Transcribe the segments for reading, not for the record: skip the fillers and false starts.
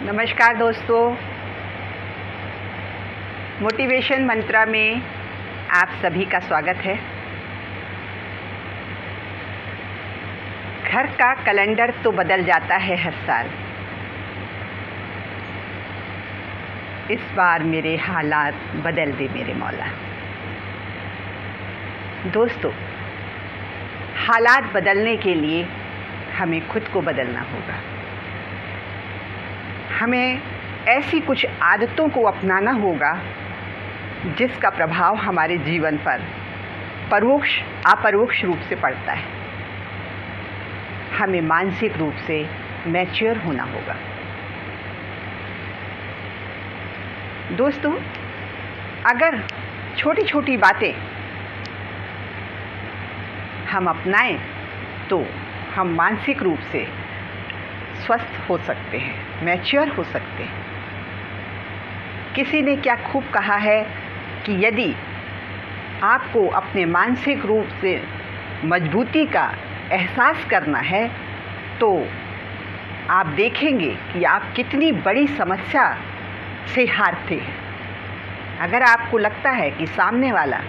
नमस्कार दोस्तों, मोटिवेशन मंत्रा में आप सभी का स्वागत है। घर का कैलेंडर तो बदल जाता है हर साल, इस बार मेरे हालात बदल दे मेरे मौला। दोस्तों, हालात बदलने के लिए हमें खुद को बदलना होगा। हमें ऐसी कुछ आदतों को अपनाना होगा जिसका प्रभाव हमारे जीवन पर परोक्ष अपरोक्ष रूप से पड़ता है। हमें मानसिक रूप से मैच्योर होना होगा। दोस्तों, अगर छोटी छोटी बातें हम अपनाएं तो हम मानसिक रूप से स्वस्थ हो सकते हैं, मैच्योर हो सकते हैं। किसी ने क्या खूब कहा है कि यदि आपको अपने मानसिक रूप से मजबूती का एहसास करना है तो आप देखेंगे कि आप कितनी बड़ी समस्या से हारते हैं। अगर आपको लगता है कि सामने वाला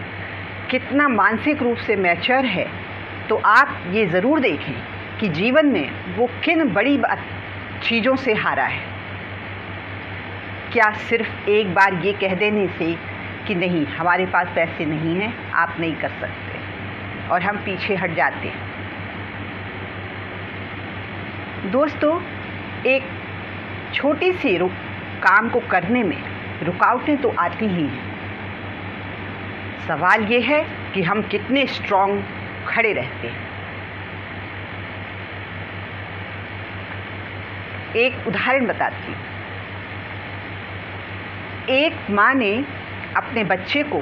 कितना मानसिक रूप से मैच्योर है तो आप ये ज़रूर देखें कि जीवन में वो किन बड़ी चीज़ों से हारा है। क्या सिर्फ एक बार ये कह देने से कि नहीं, हमारे पास पैसे नहीं हैं, आप नहीं कर सकते, और हम पीछे हट जाते हैं। दोस्तों, एक छोटी सी काम को करने में रुकावटें तो आती ही हैं। सवाल ये है कि हम कितने स्ट्रॉन्ग खड़े रहते हैं। एक उदाहरण बताती हूँ। एक माँ ने अपने बच्चे को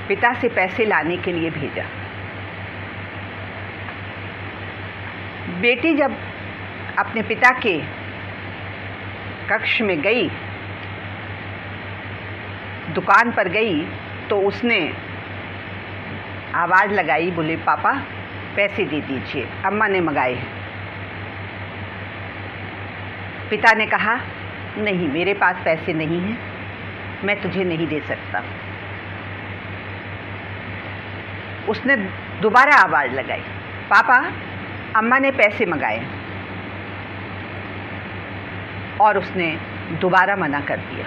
पिता से पैसे लाने के लिए भेजा। बेटी जब अपने पिता के कक्ष में गई, दुकान पर गई, तो उसने आवाज़ लगाई, बोले पापा पैसे दे दीजिए, अम्मा ने मंगाए हैं। पिता ने कहा नहीं, मेरे पास पैसे नहीं हैं, मैं तुझे नहीं दे सकता। उसने दोबारा आवाज़ लगाई, पापा अम्मा ने पैसे मंगाए, और उसने दोबारा मना कर दिया।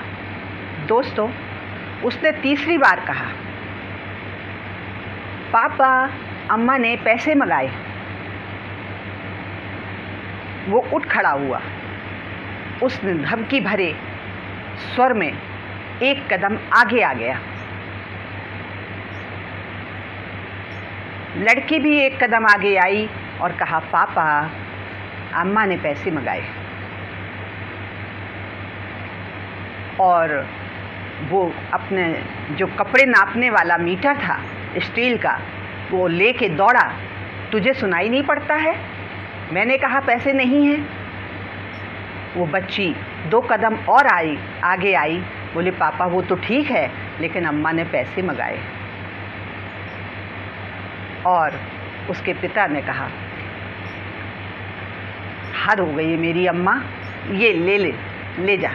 दोस्तों, उसने तीसरी बार कहा, पापा अम्मा ने पैसे मंगाए। वो उठ खड़ा हुआ, उसने धमकी भरे स्वर में एक कदम आगे आ गया। लड़की भी एक कदम आगे आई और कहा, पापा अम्मा ने पैसे मंगाए। और वो अपने जो कपड़े नापने वाला मीटर था स्टील का, वो लेके दौड़ा, तुझे सुनाई नहीं पड़ता है, मैंने कहा पैसे नहीं हैं। वो बच्ची 2 कदम और आगे आई, बोले पापा वो तो ठीक है, लेकिन अम्मा ने पैसे मंगाए। और उसके पिता ने कहा, हद हो गई मेरी अम्मा, ये ले जा।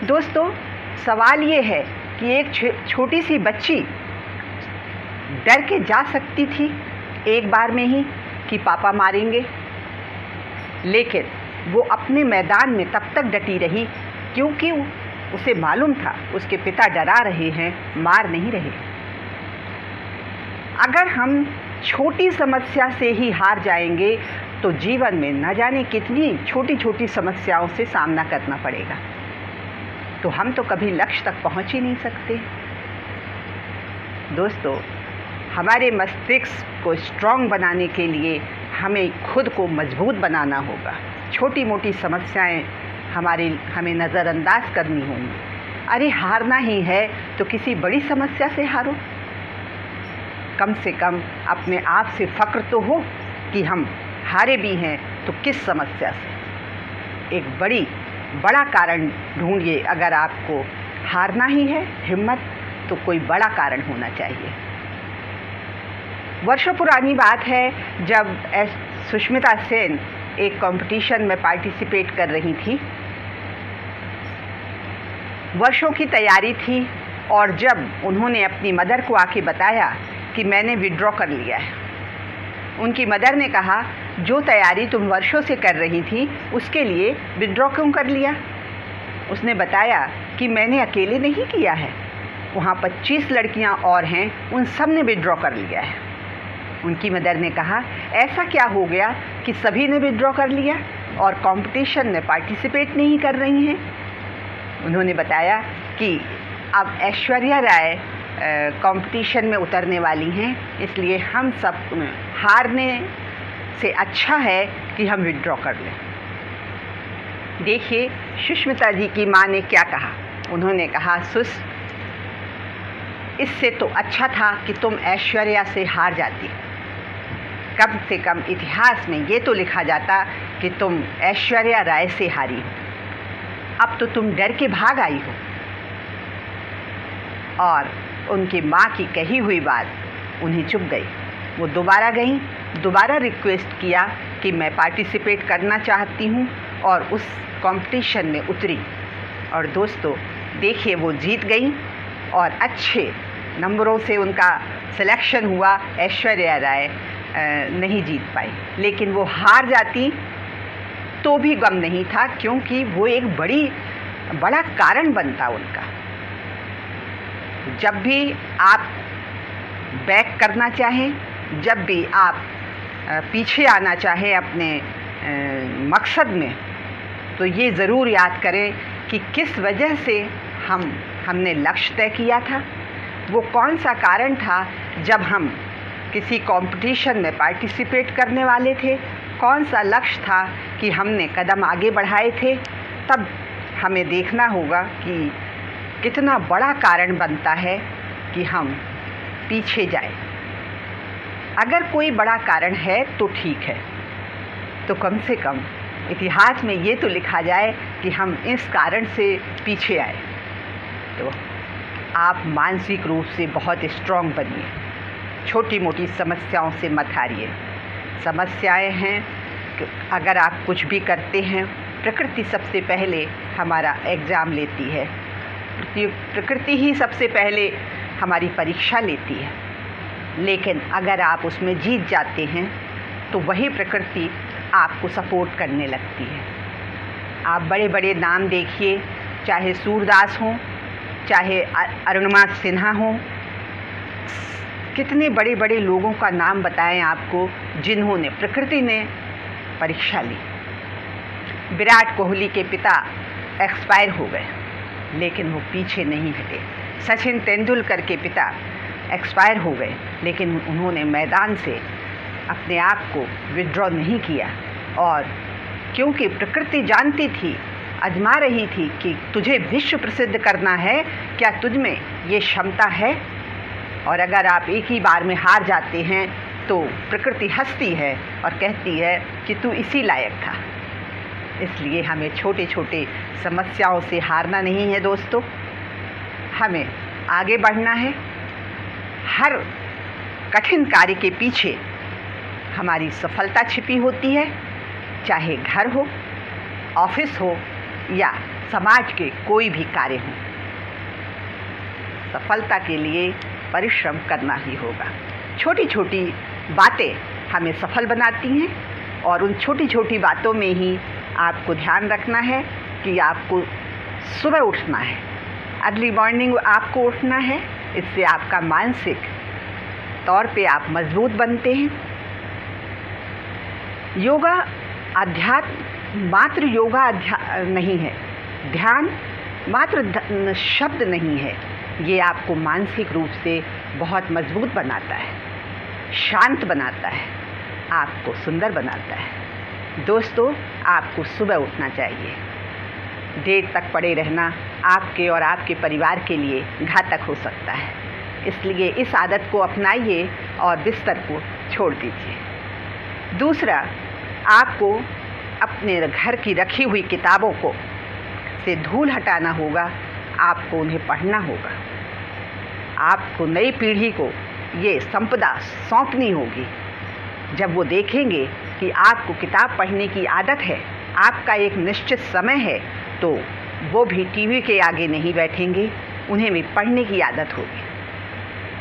दोस्तों, सवाल ये है कि एक छोटी सी बच्ची डर के जा सकती थी एक बार में ही कि पापा मारेंगे, लेकिन वो अपने मैदान में तब तक डटी रही क्योंकि उसे मालूम था उसके पिता डरा रहे हैं, मार नहीं रहे। अगर हम छोटी समस्या से ही हार जाएंगे तो जीवन में न जाने कितनी छोटी छोटी समस्याओं से सामना करना पड़ेगा, तो हम तो कभी लक्ष्य तक पहुंच ही नहीं सकते। दोस्तों, हमारे मस्तिष्क को स्ट्रॉन्ग बनाने के लिए हमें खुद को मजबूत बनाना होगा। छोटी मोटी समस्याएं हमें नज़रअंदाज करनी होंगी। अरे हारना ही है तो किसी बड़ी समस्या से हारो, कम से कम अपने आप से फ़ख्र तो हो कि हम हारे भी हैं तो किस समस्या से। एक बड़ा कारण ढूंढिए। अगर आपको हारना ही है हिम्मत, तो कोई बड़ा कारण होना चाहिए। वर्षों पुरानी बात है जब सुष्मिता सेन एक कंपटीशन में पार्टिसिपेट कर रही थी। वर्षों की तैयारी थी और जब उन्होंने अपनी मदर को आके बताया कि मैंने विड्रॉ कर लिया है, उनकी मदर ने कहा, जो तैयारी तुम वर्षों से कर रही थी उसके लिए विड्रॉ क्यों कर लिया? उसने बताया कि मैंने अकेले नहीं किया है, वहाँ 25 लड़कियाँ और हैं, उन सब ने विड्रॉ कर लिया है। उनकी मदर ने कहा, ऐसा क्या हो गया कि सभी ने विड्रॉ कर लिया और कंपटीशन में पार्टिसिपेट नहीं कर रही हैं? उन्होंने बताया कि अब ऐश्वर्या राय कंपटीशन में उतरने वाली हैं, इसलिए हम सब हारने से अच्छा है कि हम विड्रॉ कर लें। देखिए सुष्मिता जी की माँ ने क्या कहा। उन्होंने कहा, सुस, इससे तो अच्छा था कि तुम ऐश्वर्या से हार जाती। कम से कम इतिहास में ये तो लिखा जाता कि तुम ऐश्वर्या राय से हारी हो। अब तो तुम डर के भाग आई हो। और उनकी माँ की कही हुई बात उन्हें चुभ गई। वो दोबारा गई, दोबारा रिक्वेस्ट किया कि मैं पार्टिसिपेट करना चाहती हूँ, और उस कंपटीशन में उतरी। और दोस्तों देखिए, वो जीत गई और अच्छे नंबरों से उनका सिलेक्शन हुआ। ऐश्वर्या राय नहीं जीत पाई, लेकिन वो हार जाती तो भी गम नहीं था, क्योंकि वो एक बड़ा कारण बनता उनका। जब भी आप बैक करना चाहें, जब भी आप पीछे आना चाहें अपने मकसद में, तो ये ज़रूर याद करें कि किस वजह से हमने लक्ष्य तय किया था, वो कौन सा कारण था जब हम किसी कंपटीशन में पार्टिसिपेट करने वाले थे, कौन सा लक्ष्य था कि हमने कदम आगे बढ़ाए थे। तब हमें देखना होगा कि कितना बड़ा कारण बनता है कि हम पीछे जाएं। अगर कोई बड़ा कारण है तो ठीक है, तो कम से कम इतिहास में ये तो लिखा जाए कि हम इस कारण से पीछे आए। तो आप मानसिक रूप से बहुत स्ट्रॉन्ग बनिए, छोटी मोटी समस्याओं से मत हारिए। समस्याएं हैं कि अगर आप कुछ भी करते हैं, प्रकृति सबसे पहले हमारा एग्ज़ाम लेती है, प्रकृति ही सबसे पहले हमारी परीक्षा लेती है। लेकिन अगर आप उसमें जीत जाते हैं तो वही प्रकृति आपको सपोर्ट करने लगती है। आप बड़े बड़े नाम देखिए, चाहे सूरदास हों, चाहे अरुणिमा सिन्हा हों, कितने बड़े बड़े लोगों का नाम बताएं आपको जिन्होंने प्रकृति ने परीक्षा ली। विराट कोहली के पिता एक्सपायर हो गए, लेकिन वो पीछे नहीं हटे। सचिन तेंदुलकर के पिता एक्सपायर हो गए, लेकिन उन्होंने मैदान से अपने आप को विड्रॉ नहीं किया। और क्योंकि प्रकृति जानती थी, आजमा रही थी कि तुझे विश्व प्रसिद्ध करना है, क्या तुझ में ये क्षमता है। और अगर आप एक ही बार में हार जाते हैं तो प्रकृति हंसती है और कहती है कि तू इसी लायक था। इसलिए हमें छोटे छोटे समस्याओं से हारना नहीं है दोस्तों, हमें आगे बढ़ना है। हर कठिन कार्य के पीछे हमारी सफलता छिपी होती है, चाहे घर हो, ऑफिस हो या समाज के कोई भी कार्य हो। सफलता के लिए परिश्रम करना ही होगा। छोटी छोटी बातें हमें सफल बनाती हैं, और उन छोटी छोटी बातों में ही आपको ध्यान रखना है कि आपको सुबह उठना है, अर्ली मॉर्निंग आपको उठना है। इससे आपका मानसिक तौर पे आप मजबूत बनते हैं। योगा अध्यात्म मात्र योगा नहीं है, ध्यान मात्र शब्द नहीं है, ये आपको मानसिक रूप से बहुत मजबूत बनाता है, शांत बनाता है, आपको सुंदर बनाता है। दोस्तों, आपको सुबह उठना चाहिए। देर तक पड़े रहना आपके और आपके परिवार के लिए घातक हो सकता है, इसलिए इस आदत को अपनाइए और बिस्तर को छोड़ दीजिए। दूसरा, आपको अपने घर की रखी हुई किताबों को से धूल हटाना होगा, आपको उन्हें पढ़ना होगा। आपको नई पीढ़ी को ये संपदा सौंपनी होगी। जब वो देखेंगे कि आपको किताब पढ़ने की आदत है, आपका एक निश्चित समय है, तो वो भी टीवी के आगे नहीं बैठेंगे, उन्हें भी पढ़ने की आदत होगी।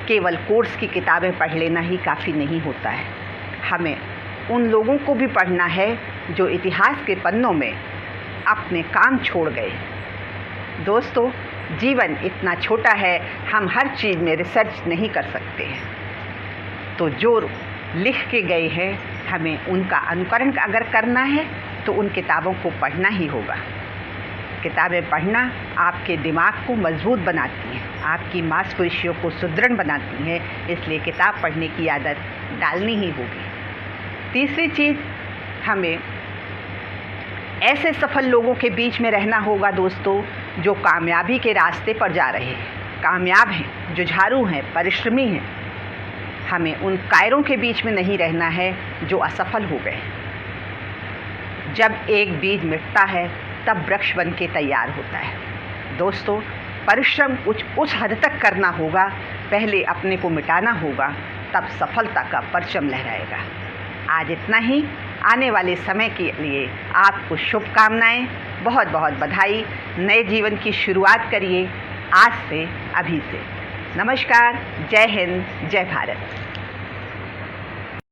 केवल कोर्स की किताबें पढ़ लेना ही काफ़ी नहीं होता है, हमें उन लोगों को भी पढ़ना है जो इतिहास के पन्नों में अपने काम छोड़ गए। दोस्तों, जीवन इतना छोटा है, हम हर चीज़ में रिसर्च नहीं कर सकते हैं, तो जो लिख के गए हैं हमें उनका अनुकरण अगर करना है तो उन किताबों को पढ़ना ही होगा। किताबें पढ़ना आपके दिमाग को मजबूत बनाती हैं, आपकी मांसपेशियों को सुदृढ़ बनाती हैं, इसलिए किताब पढ़ने की आदत डालनी ही होगी। तीसरी चीज़, हमें ऐसे सफल लोगों के बीच में रहना होगा दोस्तों, जो कामयाबी के रास्ते पर जा रहे हैं, कामयाब हैं, जुझारू हैं, परिश्रमी हैं। हमें उन कायरों के बीच में नहीं रहना है जो असफल हो गए। जब एक बीज मिटता है तब वृक्ष बन के तैयार होता है। दोस्तों, परिश्रम उस हद तक करना होगा, पहले अपने को मिटाना होगा, तब सफलता का परचम लहराएगा। आज इतना ही। आने वाले समय के लिए आपको शुभकामनाएं, बहुत बहुत बधाई। नए जीवन की शुरुआत करिए आज से, अभी से। नमस्कार, जय हिंद, जय भारत।